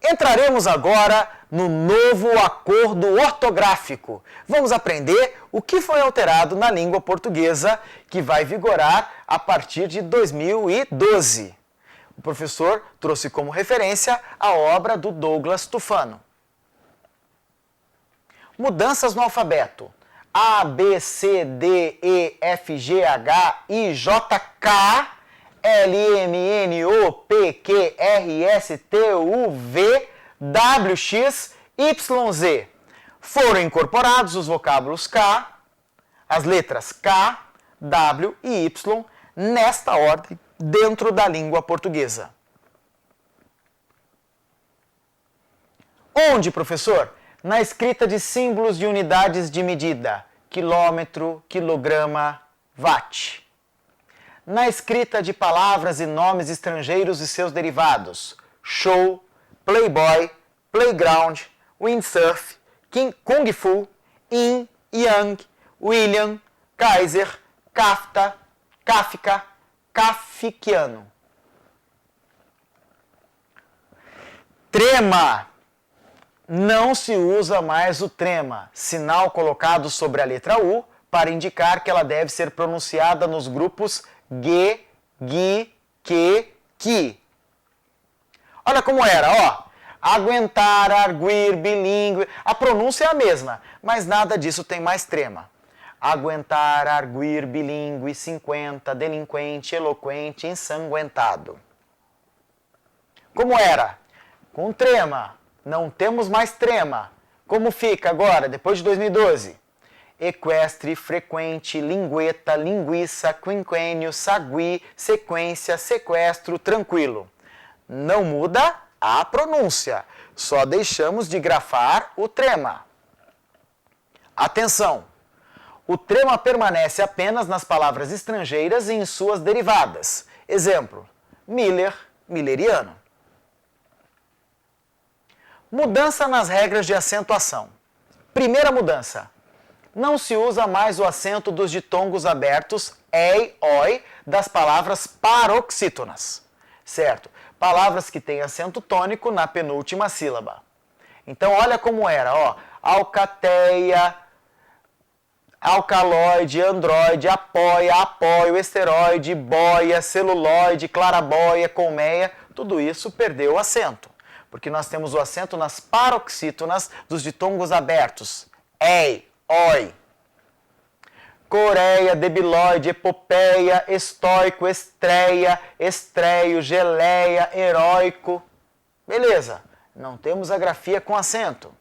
Entraremos agora no novo acordo ortográfico. Vamos aprender o que foi alterado na língua portuguesa, que vai vigorar a partir de 2012. O professor trouxe como referência a obra do Douglas Tufano. Mudanças no alfabeto. A, B, C, D, E, F, G, H, I, J, K, L, M, N, O, P, Q, R, S, T, U, V, W, X, Y, Z. Foram incorporados os vocábulos K, as letras K, W e Y, nesta ordem, dentro da língua portuguesa. Onde, professor? Na escrita de símbolos de unidades de medida, quilômetro, quilograma, watt. Na escrita de palavras e nomes estrangeiros e seus derivados, show, playboy, playground, windsurf, kung fu, yin, yang, William, Kaiser, Kafta, Kafka, Kafkiano. Trema. Não se usa mais o trema, sinal colocado sobre a letra U, para indicar que ela deve ser pronunciada nos grupos G, Gi, Que, Ki. Olha como era, ó. Aguentar, arguir, bilíngue. A pronúncia é a mesma, mas nada disso tem mais trema. Aguentar, arguir, bilíngue, 50, delinquente, eloquente, ensanguentado. Como era? Com trema. Não temos mais trema. Como fica agora, depois de 2012? Equestre, frequente, lingueta, linguiça, quinquênio, sagui, sequência, sequestro, tranquilo. Não muda a pronúncia, só deixamos de grafar o trema. Atenção! O trema permanece apenas nas palavras estrangeiras e em suas derivadas. Exemplo, Miller, milleriano. Mudança nas regras de acentuação. Primeira mudança. Não se usa mais o acento dos ditongos abertos ei, oi das palavras paroxítonas. Certo? Palavras que têm acento tônico na penúltima sílaba. Então, olha como era, ó. Alcateia, alcaloide, androide, apoia, apoio, esteroide, boia, celuloide, clarabóia, colmeia, tudo isso perdeu o acento. Porque nós temos o acento nas paroxítonas dos ditongos abertos. Ei, oi. Coreia, debilóide, epopeia, estoico, estreia, estreio, geleia, heróico. Beleza, não temos a grafia com acento.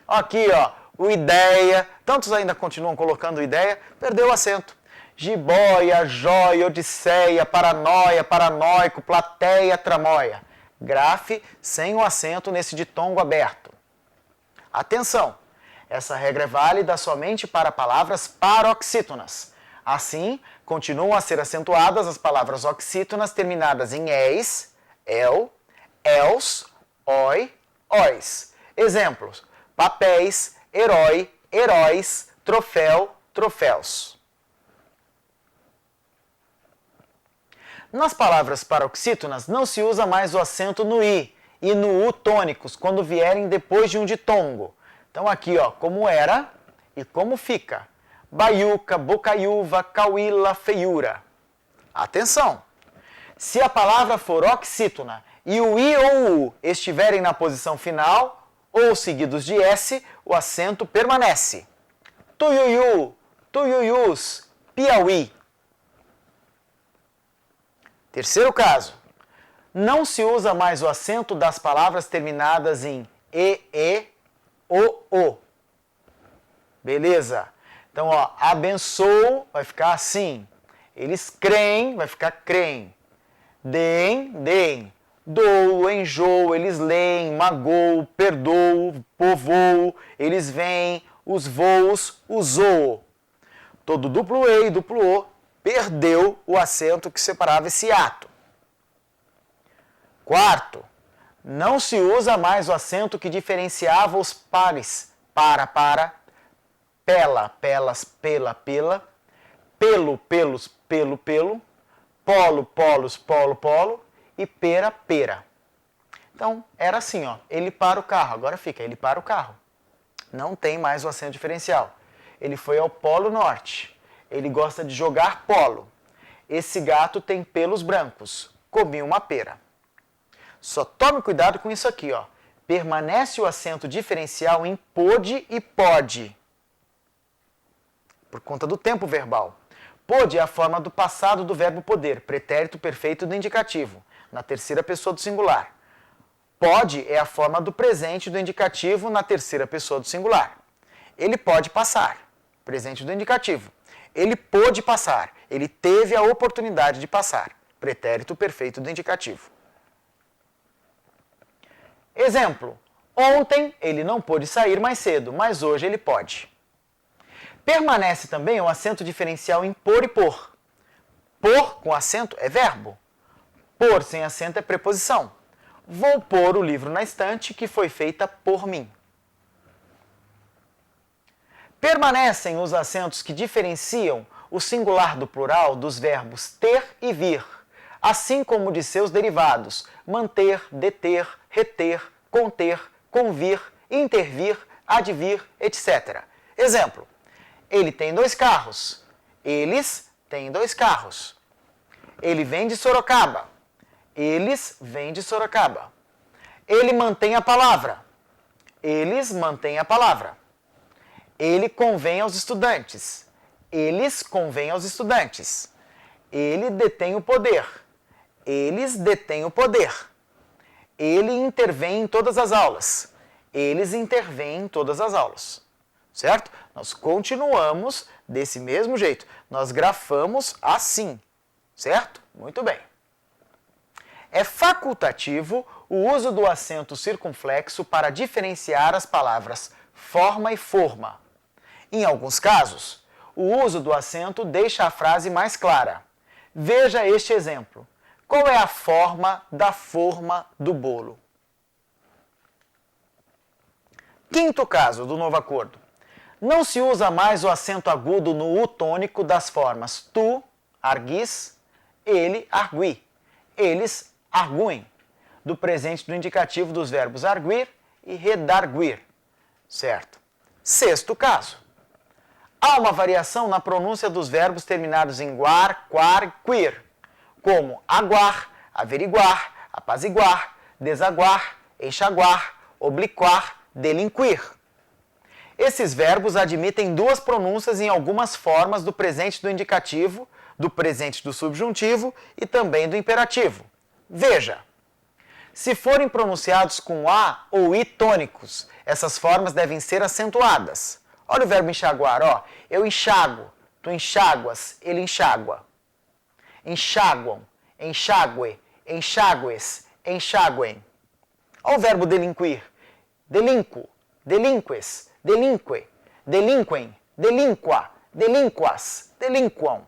Aqui, ó, o ideia, tantos ainda continuam colocando ideia, perdeu o acento. Jiboia, jóia, odisseia, paranoia, paranoico, plateia, tramóia. Grafe sem o acento nesse ditongo aberto. Atenção! Essa regra é válida somente para palavras paroxítonas. Assim, continuam a ser acentuadas as palavras oxítonas terminadas em eis, el, els, oi, ois. Exemplos: papéis, herói, heróis, troféu, troféus. Nas palavras paroxítonas não se usa mais o acento no i e no u tônicos quando vierem depois de um ditongo. Então aqui, ó, como era e como fica. Baiuca, bocaiúva, cauíla, feiura. Atenção! Se a palavra for oxítona e o i ou o u estiverem na posição final ou seguidos de s, o acento permanece. Tuiuiu, tuiuius, Piauí. Terceiro caso. Não se usa mais o acento das palavras terminadas em e, o. Beleza? Então, ó, abençoo vai ficar assim. Eles creem, vai ficar creem. Deem. Dou, enjoo, eles leem, magoo, perdoo, povoo, eles vêm, os voos, usou. Todo duplo e e duplo o perdeu o acento que separava esse ato. Quarto, não se usa mais o acento que diferenciava os pares para, pela, pelas, pela, pelo, pelos, pelo, polo, polos, polo, e pera, pera. Então, era assim, ó, ele para o carro. Agora fica, ele para o carro. Não tem mais o acento diferencial. Ele foi ao Polo Norte. Ele gosta de jogar polo. Esse gato tem pelos brancos. Comi uma pera. Só tome cuidado com isso aqui, ó. Permanece o acento diferencial em pôde e pode. Por conta do tempo verbal. Pôde é a forma do passado do verbo poder, pretérito perfeito do indicativo, na terceira pessoa do singular. Pode é a forma do presente do indicativo na terceira pessoa do singular. Ele pode passar, presente do indicativo. Ele pôde passar, ele teve a oportunidade de passar, pretérito perfeito do indicativo. Exemplo, ontem ele não pôde sair mais cedo, mas hoje ele pode. Permanece também o acento diferencial em por e por. Por com acento é verbo. Por sem acento é preposição. Vou pôr o livro na estante que foi feita por mim. Permanecem os acentos que diferenciam o singular do plural dos verbos ter e vir, assim como de seus derivados, manter, deter, reter, conter, convir, intervir, advir, etc. Exemplo, ele tem 2 carros. Eles têm 2 carros. Ele vem de Sorocaba. Eles vêm de Sorocaba. Ele mantém a palavra. Eles mantêm a palavra. Ele convém aos estudantes. Eles convêm aos estudantes. Ele detém o poder. Eles detêm o poder. Ele intervém em todas as aulas. Eles intervêm em todas as aulas. Certo? Nós continuamos desse mesmo jeito. Nós grafamos assim. Certo? Muito bem. É facultativo o uso do acento circunflexo para diferenciar as palavras forma e forma. Em alguns casos, o uso do acento deixa a frase mais clara. Veja este exemplo. Qual é a forma da forma do bolo? Quinto caso do novo acordo. Não se usa mais o acento agudo no U tônico das formas tu, arguis, ele, argui, eles, arguem, do presente do indicativo dos verbos arguir e redarguir. Certo? Sexto caso. Há uma variação na pronúncia dos verbos terminados em guar, quar, quir, como aguar, averiguar, apaziguar, desaguar, enxaguar, obliquar, delinquir. Esses verbos admitem 2 pronúncias em algumas formas do presente do indicativo, do presente do subjuntivo e também do imperativo. Veja, se forem pronunciados com A ou I tônicos, essas formas devem ser acentuadas. Olha o verbo enxaguar, ó. Eu enxago, tu enxáguas, ele enxágua. Enxaguam, enxague, enxagues, enxaguem. Olha o verbo delinquir. Delinquo, delinques, delinque, delinquem, delinqua, delinquas, delinquam.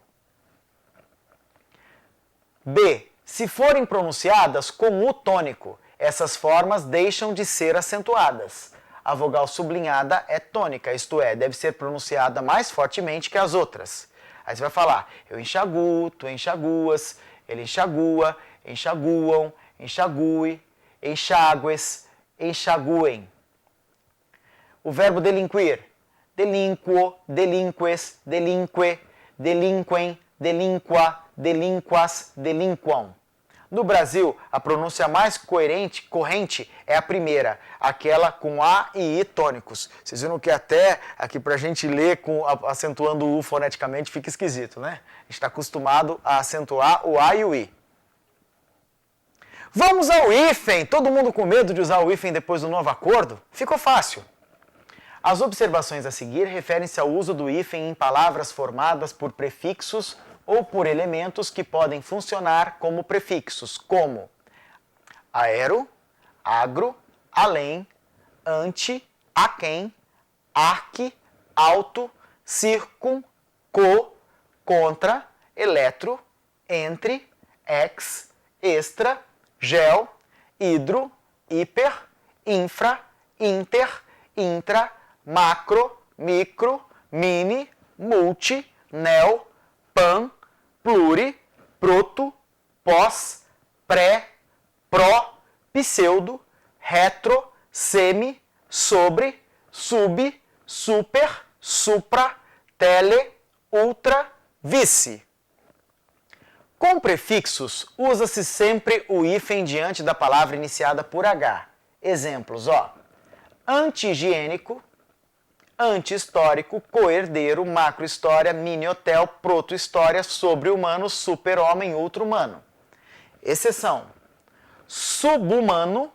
B. Se forem pronunciadas com U tônico, essas formas deixam de ser acentuadas. A vogal sublinhada é tônica, isto é, deve ser pronunciada mais fortemente que as outras. Aí você vai falar, eu enxaguo, tu enxaguas, ele enxagua, enxaguam, enxague, enxágues, enxaguem. O verbo delinquir, delinquo, delinques, delinque, delinquem, delinqua, delinquas, delinquam. No Brasil, a pronúncia mais corrente é a primeira, aquela com A e I tônicos. Vocês viram que até aqui para a gente ler acentuando o U foneticamente fica esquisito, né? A gente está acostumado a acentuar o A e o I. Vamos ao hífen! Todo mundo com medo de usar o hífen depois do novo acordo? Ficou fácil. As observações a seguir referem-se ao uso do hífen em palavras formadas por prefixos ou por elementos que podem funcionar como prefixos, como aero, agro, além, ante, aquém, arque, alto, circum, co, contra, eletro, entre, ex, extra, gel, hidro, hiper, infra, inter, intra, macro, micro, mini, multi, neo, pan, pluri, proto, pós, pré, pró, pseudo, retro, semi, sobre, sub, super, supra, tele, ultra, vice. Com prefixos, usa-se sempre o hífen diante da palavra iniciada por H. Exemplos, ó. Anti-higiênico, anti-histórico, coerdeiro, macro-história, mini-hotel, proto-história, sobre-humano, super-homem, ultra-humano. Exceção. Subhumano,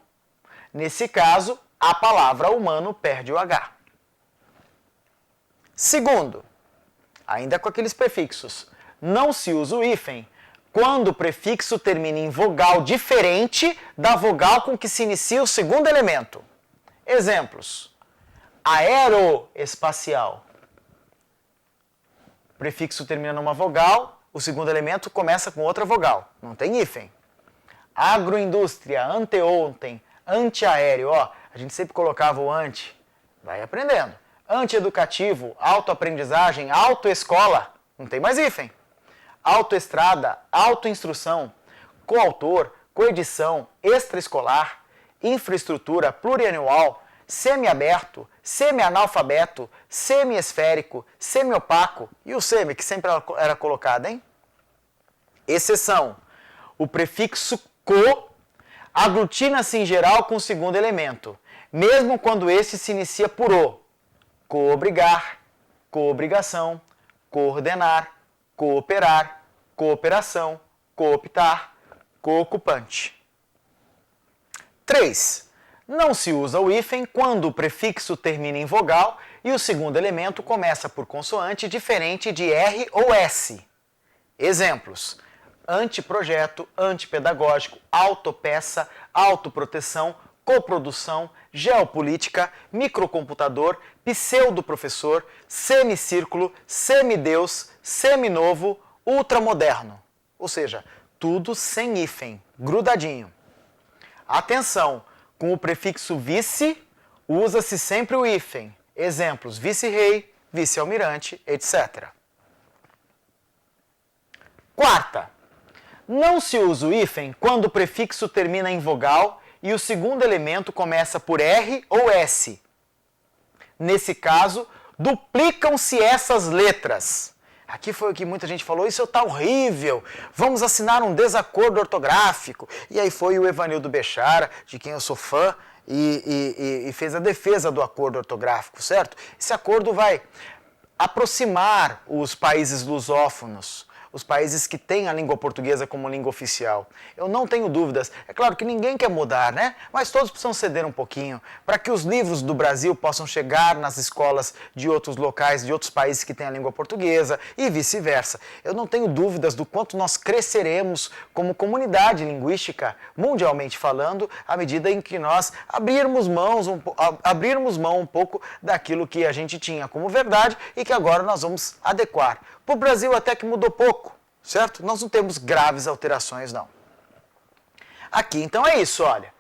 nesse caso, a palavra humano perde o H. Segundo, ainda com aqueles prefixos, não se usa o hífen quando o prefixo termina em vogal diferente da vogal com que se inicia o segundo elemento. Exemplos. Aeroespacial. O prefixo termina numa vogal, o segundo elemento começa com outra vogal. Não tem hífen. Agroindústria, anteontem, antiaéreo. Ó, a gente sempre colocava o anti. Vai aprendendo. Antieducativo, autoaprendizagem, autoescola. Não tem mais hífen. Autoestrada, autoinstrução, coautor, coedição, extraescolar, infraestrutura plurianual, semiaberto, semi-analfabeto, semi-esférico, semi-opaco e o semi, que sempre era colocado, hein? Exceção. O prefixo co aglutina-se em geral com o segundo elemento, mesmo quando este se inicia por o. Coobrigar, coobrigação, coordenar, cooperar, cooperação, cooptar, coocupante. 3. Não se usa o hífen quando o prefixo termina em vogal e o segundo elemento começa por consoante diferente de R ou S. Exemplos. Anteprojeto, antipedagógico, autopeça, autoproteção, coprodução, geopolítica, microcomputador, pseudo-professor, semicírculo, semideus, seminovo, ultramoderno. Ou seja, tudo sem hífen, grudadinho. Atenção, com o prefixo vice, usa-se sempre o hífen. Exemplos, vice-rei, vice-almirante, etc. Quarta, não se usa o hífen quando o prefixo termina em vogal e o segundo elemento começa por R ou S. Nesse caso, duplicam-se essas letras. Aqui foi o que muita gente falou, isso está horrível, vamos assinar um desacordo ortográfico. E aí foi o Evanildo Bechara, de quem eu sou fã, e fez a defesa do acordo ortográfico, certo? Esse acordo vai aproximar os países lusófonos, os países que têm a língua portuguesa como língua oficial. Eu não tenho dúvidas. É claro que ninguém quer mudar, né? Mas todos precisam ceder um pouquinho para que os livros do Brasil possam chegar nas escolas de outros locais, de outros países que têm a língua portuguesa e vice-versa. Eu não tenho dúvidas do quanto nós cresceremos como comunidade linguística, mundialmente falando, à medida em que nós abrirmos mão um pouco daquilo que a gente tinha como verdade e que agora nós vamos adequar. Para o Brasil até que mudou pouco, certo? Nós não temos graves alterações, não. Aqui, então, é isso, olha.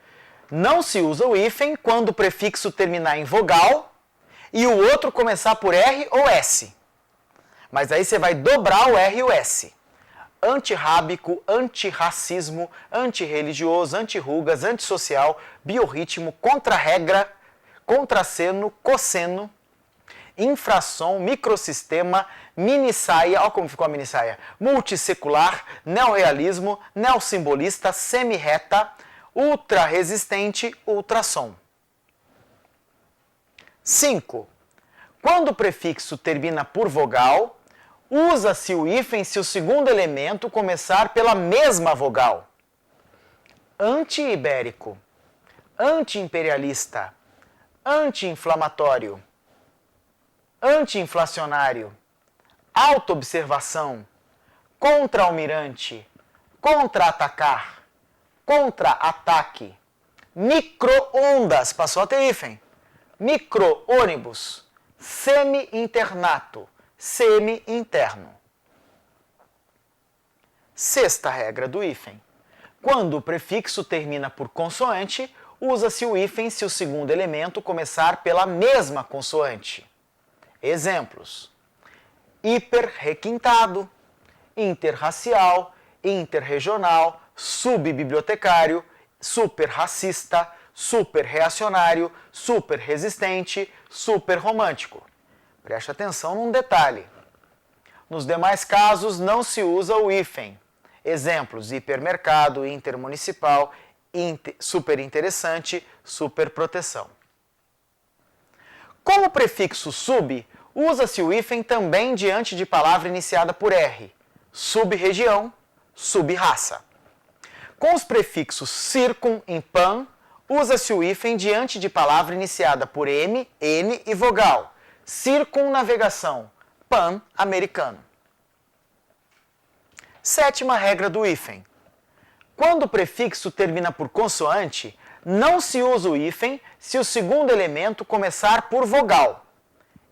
Não se usa o hífen quando o prefixo terminar em vogal e o outro começar por R ou S. Mas aí você vai dobrar o R e o S. Antirrábico, antirracismo, antirreligioso, antirrugas, antissocial, biorritmo, contra-regra, contrasseno, cosseno, infrassom, microsistema, minissaia, olha como ficou a minissaia, multissecular, neorrealismo, neossimbolista, semi-reta, ultra-resistente, ultrassom. 5. Quando o prefixo termina por vogal, usa-se o hífen se o segundo elemento começar pela mesma vogal. Anti-ibérico, anti-imperialista, anti-inflamatório, anti-inflacionário, auto-observação, contra-almirante, contra-atacar, contra-ataque, micro-ondas, passou a ter hífen, micro-ônibus, semi-internato, semi-interno. Sexta regra do hífen. Quando o prefixo termina por consoante, usa-se o hífen se o segundo elemento começar pela mesma consoante. Exemplos: hiperrequintado, interracial, interregional, subbibliotecário, super racista, super reacionário, super resistente, super romântico. Preste atenção num detalhe. Nos demais casos não se usa o hífen. Exemplos: hipermercado, intermunicipal, super interessante, super proteção. Com o prefixo sub, usa-se o hífen também diante de palavra iniciada por R, sub-região, sub-raça. Com os prefixos circum e pan, usa-se o hífen diante de palavra iniciada por M, N e vogal, circunnavegação, pan-americano. Sétima regra do hífen. Quando o prefixo termina por consoante, não se usa o hífen se o segundo elemento começar por vogal.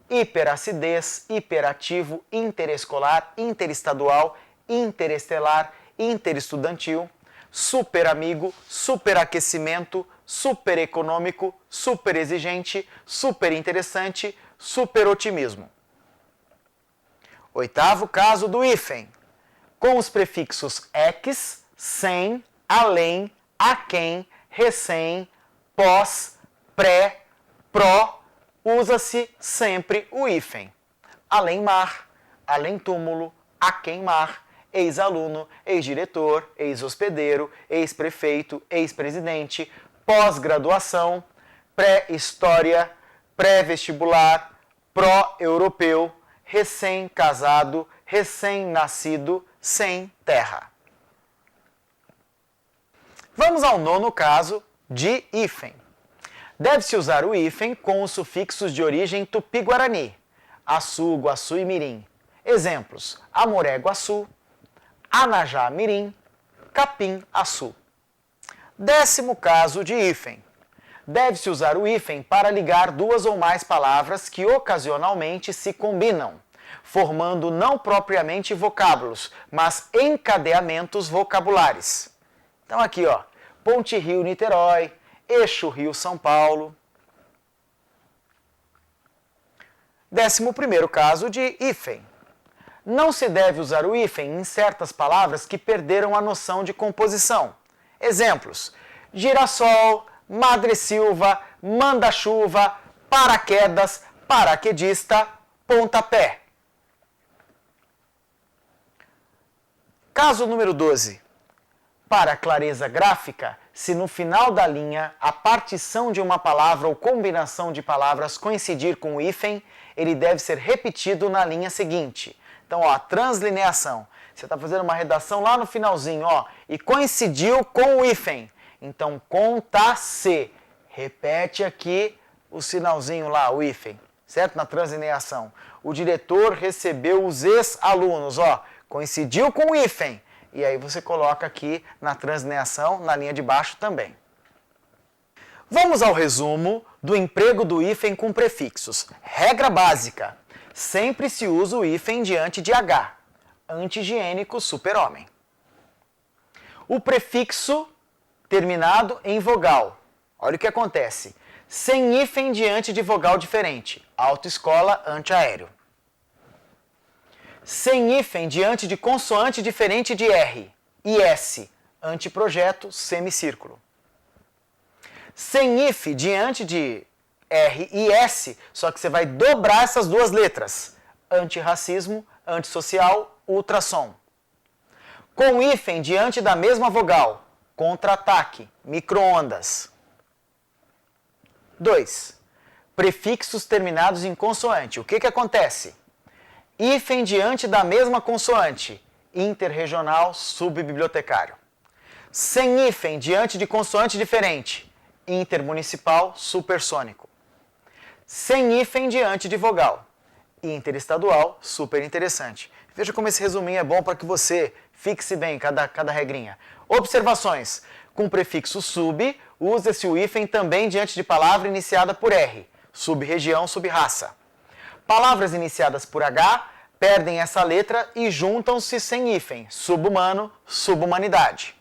Hiperacidez, hiperativo, interescolar, interestadual, interestelar, interestudantil, superamigo, superaquecimento, supereconômico, superexigente, superinteressante, superotimismo. Oitavo caso do hífen. Com os prefixos ex, sem, além, aquém, recém, pós, pré, pró, usa-se sempre o hífen. Além-mar, além-túmulo, aquém-mar, ex-aluno, ex-diretor, ex-hospedeiro, ex-prefeito, ex-presidente, pós-graduação, pré-história, pré-vestibular, pró-europeu, recém-casado, recém-nascido, sem terra. Vamos ao nono caso de hífen. Deve-se usar o hífen com os sufixos de origem tupi-guarani, Açu, Guaçu e Mirim. Exemplos: Amoré-Guaçu, Anajá-Mirim, Capim-Açu. Décimo caso de hífen. Deve-se usar o hífen para ligar duas ou mais palavras que ocasionalmente se combinam, formando não propriamente vocábulos, mas encadeamentos vocabulares. Então aqui, ó, Ponte Rio-Niterói, Eixo Rio-São Paulo. 11º caso de hífen. Não se deve usar o hífen em certas palavras que perderam a noção de composição. Exemplos: girassol, madressilva, manda-chuva, paraquedas, paraquedista, pontapé. Caso número 12. Para clareza gráfica, se no final da linha a partição de uma palavra ou combinação de palavras coincidir com o hífen, ele deve ser repetido na linha seguinte. Então, ó, a translineação. Você está fazendo uma redação lá no finalzinho, ó, e coincidiu com o hífen. Então, conta-se. Repete aqui o sinalzinho lá, o hífen, certo? Na translineação. O diretor recebeu os ex-alunos, ó, coincidiu com o hífen. E aí você coloca aqui na translineação, na linha de baixo também. Vamos ao resumo do emprego do hífen com prefixos. Regra básica: sempre se usa o hífen diante de H, anti-higiênico, super-homem. O prefixo terminado em vogal. Olha o que acontece. Sem hífen diante de vogal diferente. Autoescola, antiaéreo. Sem hífen diante de consoante diferente de R. IS, antiprojeto, semicírculo. Sem hífen diante de R e S, só que você vai dobrar essas duas letras. Antirracismo, antissocial, ultrassom. Com hífen diante da mesma vogal. Contra-ataque, micro-ondas. 2. Prefixos terminados em consoante. O que acontece? Hífen diante da mesma consoante. Interregional, subbibliotecário. Sem hífen diante de consoante diferente. Intermunicipal, supersônico. Sem hífen diante de vogal. Interestadual, super interessante. Veja como esse resuminho é bom para que você fixe bem cada regrinha. Observações. Com o prefixo sub, usa-se o hífen também diante de palavra iniciada por R. Sub-região, sub-raça. Palavras iniciadas por H perdem essa letra e juntam-se sem hífen. Sub-humano, sub-humanidade.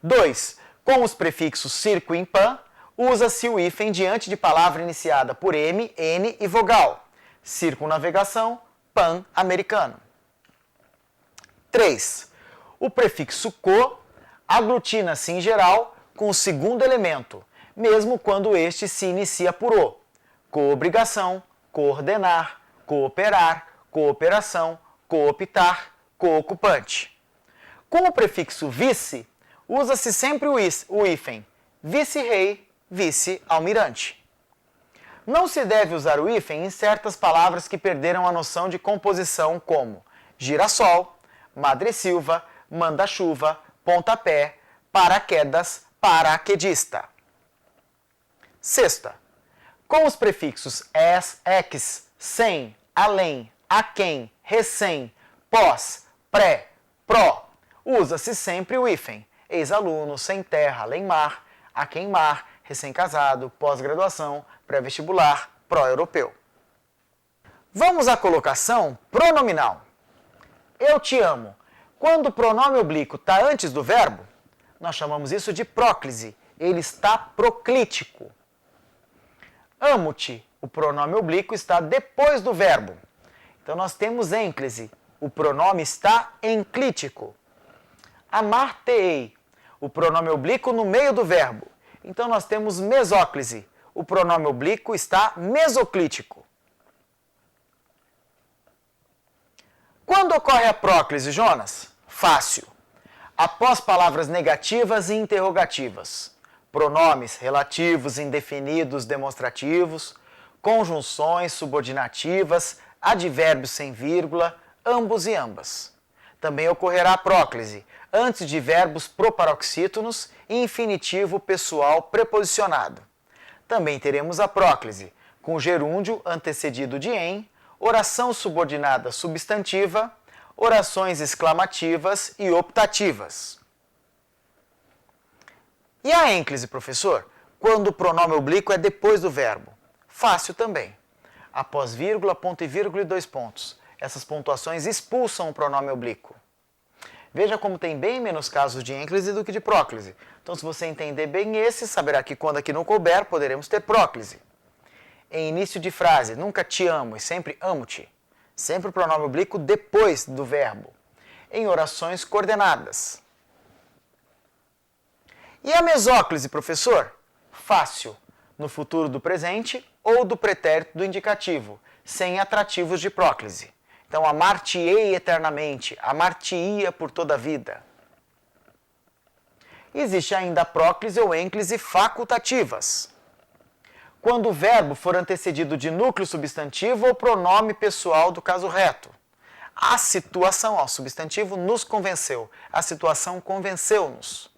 2. Com os prefixos circo e pan, usa-se o hífen diante de palavra iniciada por M, N e vogal. Circunnavegação, pan-americano. 3. O prefixo co aglutina-se em geral com o segundo elemento, mesmo quando este se inicia por o. Coobrigação, coordenar, cooperar, cooperação, cooptar, coocupante. Com o prefixo vice, usa-se sempre o hífen vice-rei, vice-almirante. Não se deve usar o hífen em certas palavras que perderam a noção de composição, como girassol, madressilva, manda-chuva, pontapé, paraquedas, paraquedista. Sexta. Com os prefixos es, ex, sem, além, aquém, recém, pós, pré, pró, usa-se sempre o hífen ex-aluno, sem terra, além mar, aquém mar, recém-casado, pós-graduação, pré-vestibular, pró-europeu. Vamos à colocação pronominal. Eu te amo. Quando o pronome oblíquo está antes do verbo, nós chamamos isso de próclise. Ele está proclítico. Amo-te, o pronome oblíquo está depois do verbo. Então nós temos ênclise. O pronome está enclítico. Amar-te-ei, o pronome oblíquo no meio do verbo. Então nós temos mesóclise. O pronome oblíquo está mesoclítico. Quando ocorre a próclise, Jonas? Fácil. Após palavras negativas e interrogativas. Pronomes relativos, indefinidos, demonstrativos. Conjunções subordinativas, advérbios sem vírgula, ambos e ambas. Também ocorrerá a próclise antes de verbos proparoxítonos e infinitivo pessoal preposicionado. Também teremos a próclise com gerúndio antecedido de em, oração subordinada substantiva, orações exclamativas e optativas. E a ênclise, professor? Quando o pronome oblíquo é depois do verbo. Fácil também. Após vírgula, ponto e vírgula e dois pontos. Essas pontuações expulsam o pronome oblíquo. Veja como tem bem menos casos de ênclise do que de próclise. Então, se você entender bem esse, saberá que quando aqui não couber, poderemos ter próclise. Em início de frase, nunca te amo e sempre amo-te. Sempre o pronome oblíquo depois do verbo. Em orações coordenadas. E a mesóclise, professor? Fácil. No futuro do presente ou do pretérito do indicativo, sem atrativos de próclise. Então, amar-te-ei eternamente, amar-te-ia por toda a vida. Existe ainda a próclise ou ênclise facultativas. Quando o verbo for antecedido de núcleo substantivo ou pronome pessoal do caso reto. A situação, o substantivo nos convenceu, a situação convenceu-nos.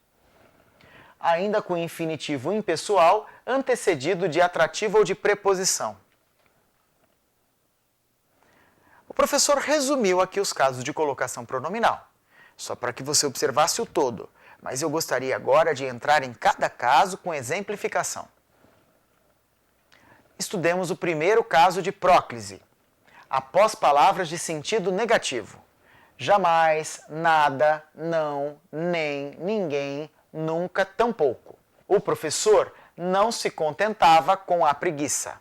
Ainda com infinitivo impessoal, antecedido de atrativo ou de preposição. O professor resumiu aqui os casos de colocação pronominal, só para que você observasse o todo, mas eu gostaria agora de entrar em cada caso com exemplificação. Estudemos o primeiro caso de próclise, após palavras de sentido negativo. Jamais, nada, não, nem, ninguém, nunca, tampouco. O professor não se contentava com a preguiça.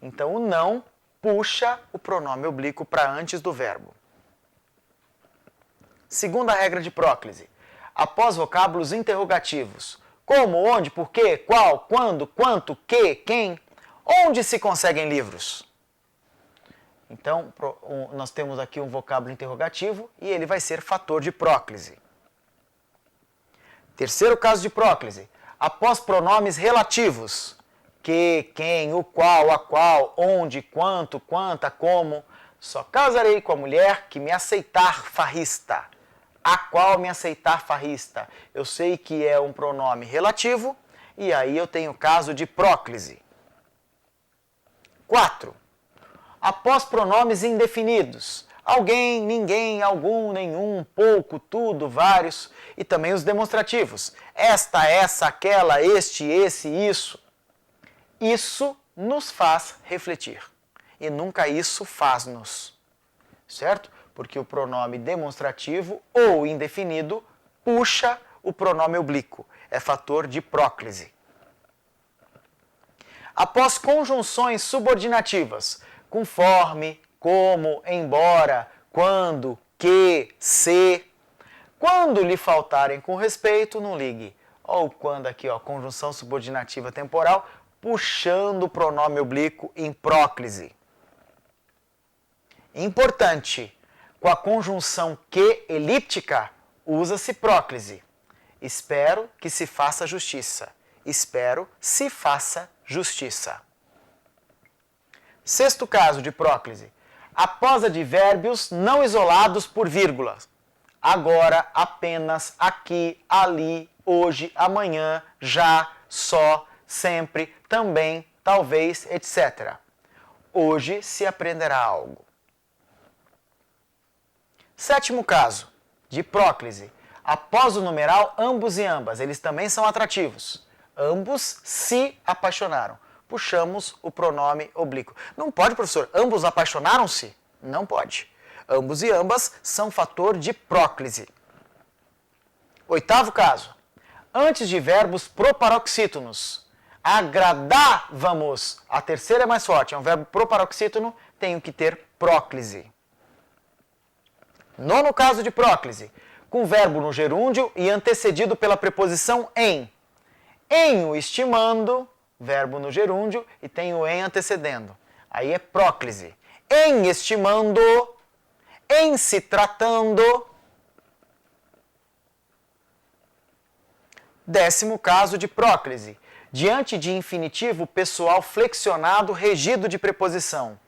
Então, o não puxa o pronome oblíquo para antes do verbo. Segunda regra de próclise. Após vocábulos interrogativos. Como, onde, por quê, qual, quando, quanto, que, quem. Onde se conseguem livros? Então, nós temos aqui um vocábulo interrogativo e ele vai ser fator de próclise. Terceiro caso de próclise. Após pronomes relativos. Que, quem, o qual, a qual, onde, quanto, quanta, como. Só casarei com a mulher que me aceitar farrista. A qual me aceitar farrista. Eu sei que é um pronome relativo e aí eu tenho caso de próclise. 4. Após pronomes indefinidos. Alguém, ninguém, algum, nenhum, pouco, tudo, vários. E também os demonstrativos. Esta, essa, aquela, este, esse, isso. Isso nos faz refletir. E nunca isso faz-nos. Certo? Porque o pronome demonstrativo ou indefinido puxa o pronome oblíquo. É fator de próclise. Após conjunções subordinativas, conforme, como, embora, quando, que, se. Quando lhe faltarem com respeito, não ligue. Ou quando aqui, ó, conjunção subordinativa temporal, puxando o pronome oblíquo em próclise. Importante, com a conjunção que elíptica, usa-se próclise. Espero que se faça justiça. Espero se faça justiça. Sexto caso de próclise. Após advérbios não isolados por vírgulas. Agora, apenas, aqui, ali, hoje, amanhã, já, só, sempre, também, talvez, etc. Hoje se aprenderá algo. Sétimo caso de próclise. Após o numeral ambos e ambas, eles também são atrativos. Ambos se apaixonaram. Puxamos o pronome oblíquo. Não pode, professor, ambos apaixonaram-se? Não pode. Ambos e ambas são fator de próclise. Oitavo caso. Antes de verbos proparoxítonos. Agradávamos. A terceira é mais forte. É um verbo proparoxítono, tenho que ter próclise. Nono caso de próclise. Com verbo no gerúndio e antecedido pela preposição em. Em o estimando, verbo no gerúndio, e tem o em antecedendo. Aí é próclise. Em estimando, em se tratando. Décimo caso de próclise. Diante de infinitivo pessoal flexionado regido de preposição.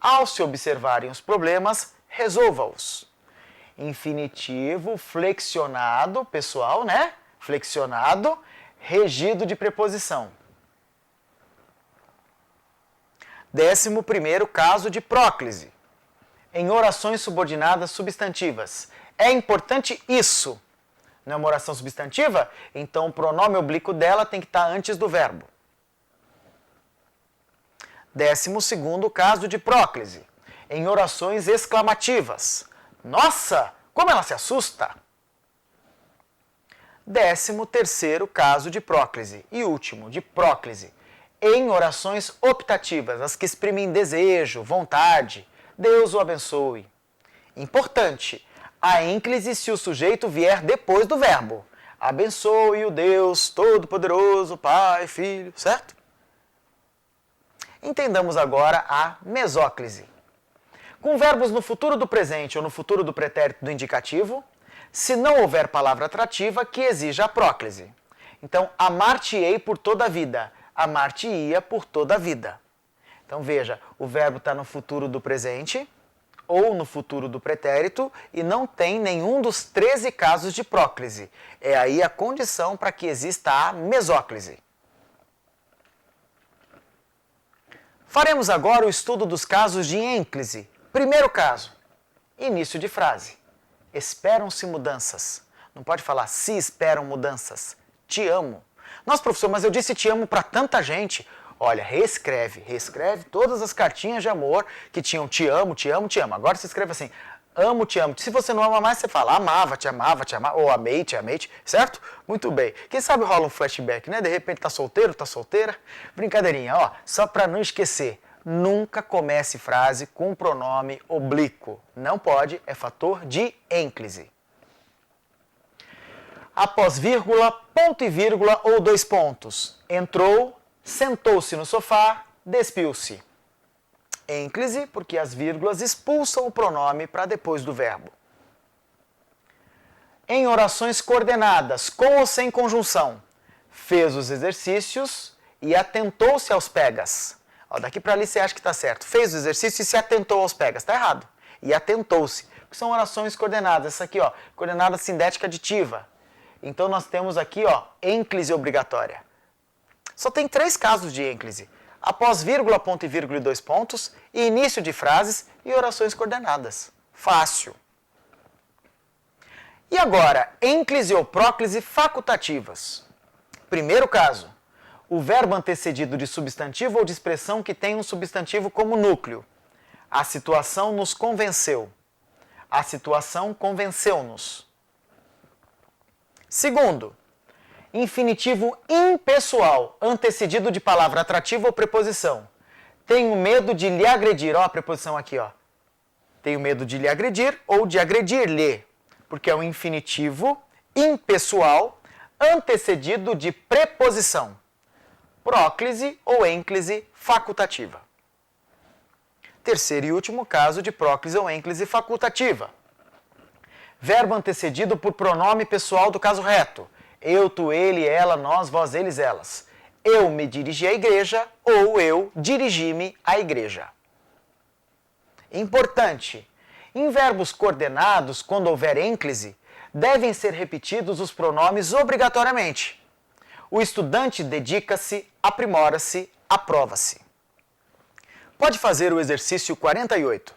Ao se observarem os problemas, resolva-os. Infinitivo flexionado, pessoal, né? Flexionado, regido de preposição. 11º caso de próclise. Em orações subordinadas substantivas. É importante isso. Não é uma oração substantiva? Então o pronome oblíquo dela tem que estar antes do verbo. 12º caso de próclise. Em orações exclamativas. Nossa, como ela se assusta! 13º caso de próclise e último, de próclise, em orações optativas, as que exprimem desejo, vontade, Deus o abençoe. Importante, a ênclise se o sujeito vier depois do verbo. Abençoe o Deus Todo-Poderoso, Pai, Filho, certo? Entendamos agora a mesóclise. Com verbos no futuro do presente ou no futuro do pretérito do indicativo, se não houver palavra atrativa que exija a próclise. Então, amar-te-ei por toda a vida, amar-te-ia por toda a vida. Então, veja, o verbo está no futuro do presente ou no futuro do pretérito e não tem nenhum dos 13 casos de próclise. É aí a condição para que exista a mesóclise. Faremos agora o estudo dos casos de ênclise. Primeiro caso, início de frase. Esperam-se mudanças. Não pode falar se esperam mudanças. Te amo. Nossa, professor, mas eu disse te amo para tanta gente. Olha, reescreve todas as cartinhas de amor que tinham te amo, te amo, te amo. Agora você escreve assim, amo, te amo. Se você não ama mais, você fala amava, te amava, ou amei, certo? Muito bem. Quem sabe rola um flashback, né? De repente tá solteiro, tá solteira. Brincadeirinha, ó, só para não esquecer. Nunca comece frase com pronome oblíquo. Não pode, é fator de ênclise. Após vírgula, ponto e vírgula ou 2 pontos. Entrou, sentou-se no sofá, despiu-se. Ênclise, porque as vírgulas expulsam o pronome para depois do verbo. Em orações coordenadas, com ou sem conjunção, fez os exercícios e atentou-se aos pegas. Ó, daqui para ali você acha que está certo. Fez o exercício e se atentou aos pegas. Está errado. E atentou-se. São orações coordenadas. Essa aqui, ó, coordenada sindética aditiva. Então nós temos aqui, ó, ênclise obrigatória. Só tem 3 casos de ênclise. Após vírgula, ponto e vírgula e 2 pontos, e início de frases e orações coordenadas. Fácil. E agora, ênclise ou próclise facultativas. Primeiro caso. O verbo antecedido de substantivo ou de expressão que tem um substantivo como núcleo. A situação nos convenceu. A situação convenceu-nos. Segundo, infinitivo impessoal, antecedido de palavra atrativa ou preposição. Tenho medo de lhe agredir. Ó, a preposição aqui, ó. Tenho medo de lhe agredir ou de agredir-lhe. Porque é um infinitivo impessoal, antecedido de preposição. Próclise ou ênclise facultativa. Terceiro e último caso de próclise ou ênclise facultativa. Verbo antecedido por pronome pessoal do caso reto. Eu, tu, ele, ela, nós, vós, eles, elas. Eu me dirigi à igreja ou eu dirigi-me à igreja. Importante. Em verbos coordenados, quando houver ênclise, devem ser repetidos os pronomes obrigatoriamente. O estudante dedica-se, aprimora-se, aprova-se. Pode fazer o exercício 48.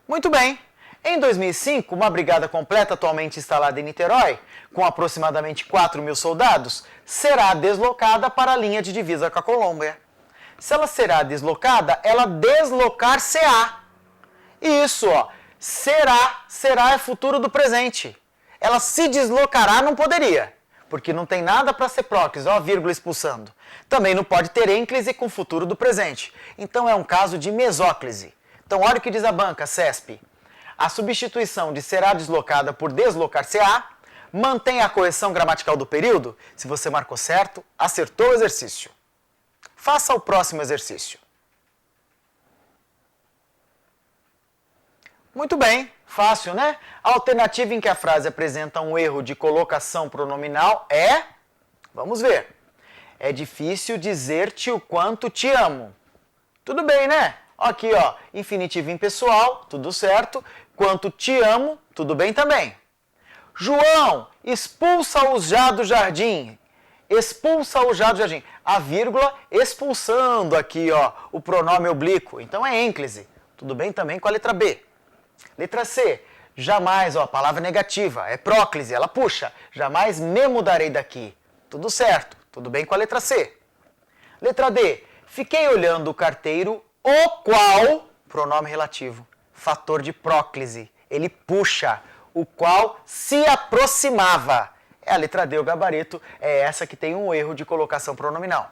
Muito bem. Em 2005, uma brigada completa atualmente instalada em Niterói, com aproximadamente 4.000 soldados, será deslocada para a linha de divisa com a Colômbia. Se ela será deslocada, ela deslocar-se-á. Isso, ó, será é futuro do presente. Ela se deslocará não poderia, porque não tem nada para ser próclise, ó, vírgula expulsando. Também não pode ter ênclise com futuro do presente. Então é um caso de mesóclise. Então olha o que diz a banca, CESP. A substituição de será deslocada por deslocar-se-á mantém a correção gramatical do período? Se você marcou certo, acertou o exercício. Faça o próximo exercício. Muito bem, fácil, né? A alternativa em que a frase apresenta um erro de colocação pronominal é... Vamos ver. É difícil dizer-te o quanto te amo. Tudo bem, né? Aqui, ó, infinitivo impessoal, tudo certo. Quanto te amo, tudo bem também. João, expulsa-os já do jardim. Expulsa-os já do jardim. A vírgula expulsando aqui, ó, o pronome oblíquo. Então é ênclise. Tudo bem também com a letra B. Letra C. Jamais, ó, palavra negativa. É próclise, ela puxa. Jamais me mudarei daqui. Tudo certo. Tudo bem com a letra C. Letra D. Fiquei olhando o carteiro, o qual, pronome relativo, fator de próclise, ele puxa, o qual se aproximava. É a letra D, o gabarito, é essa que tem um erro de colocação pronominal.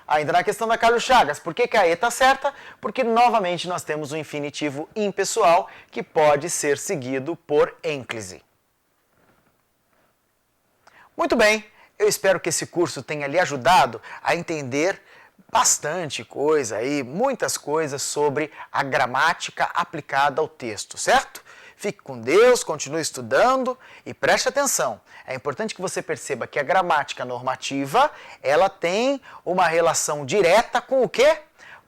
Ainda na questão da Carlos Chagas, por que a E está certa? Porque novamente nós temos um infinitivo impessoal que pode ser seguido por ênclise. Muito bem, eu espero que esse curso tenha lhe ajudado a entender bastante coisa aí, muitas coisas sobre a gramática aplicada ao texto, certo? Fique com Deus, continue estudando e preste atenção. É importante que você perceba que a gramática normativa, ela tem uma relação direta com o quê?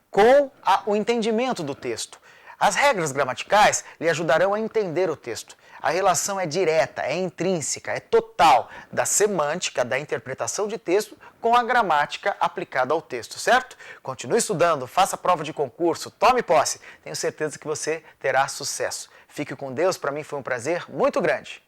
Com o entendimento do texto. As regras gramaticais lhe ajudarão a entender o texto. A relação é direta, é intrínseca, é total da semântica, da interpretação de texto com a gramática aplicada ao texto, certo? Continue estudando, faça prova de concurso, tome posse. Tenho certeza que você terá sucesso. Fique com Deus, para mim foi um prazer muito grande.